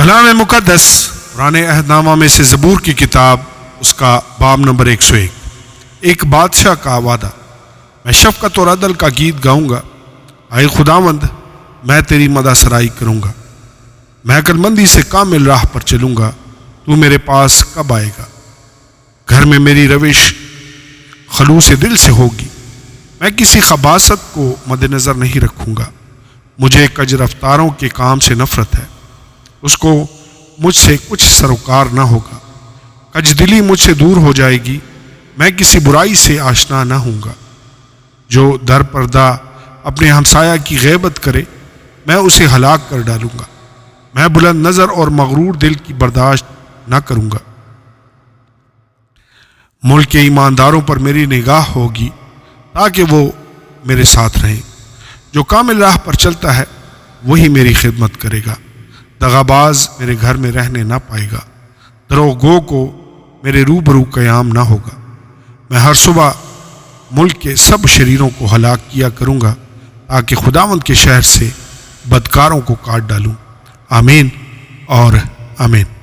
کلام مقدس پرانے عہد نامہ میں سے زبور کی کتاب، اس کا باب نمبر 101۔ ایک بادشاہ کا وعدہ۔ میں شفقت اور عدل کا گیت گاؤں گا، اے خداوند میں تیری مدح سرائی کروں گا۔ میں عقل مندی سے کامل راہ پر چلوں گا، تو میرے پاس کب آئے گا؟ گھر میں میری روش خلوص دل سے ہوگی، میں کسی خباثت کو مد نظر نہیں رکھوں گا۔ مجھے کج رفتاروں کے کام سے نفرت ہے، اس کو مجھ سے کچھ سروکار نہ ہوگا۔ کج دلی مجھ سے دور ہو جائے گی، میں کسی برائی سے آشنا نہ ہوں گا۔ جو در پردہ اپنے ہمسایہ کی غیبت کرے، میں اسے ہلاک کر ڈالوں گا۔ میں بلند نظر اور مغرور دل کی برداشت نہ کروں گا۔ ملک کے ایمانداروں پر میری نگاہ ہوگی، تاکہ وہ میرے ساتھ رہیں۔ جو کامل راہ پر چلتا ہے وہی میری خدمت کرے گا۔ دغا باز میرے گھر میں رہنے نہ پائے گا، دروغ گو کو میرے روبرو قیام نہ ہوگا۔ میں ہر صبح ملک کے سب شریروں کو ہلاک کیا کروں گا، تاکہ خداوند کے شہر سے بدکاروں کو کاٹ ڈالوں۔ آمین اور آمین۔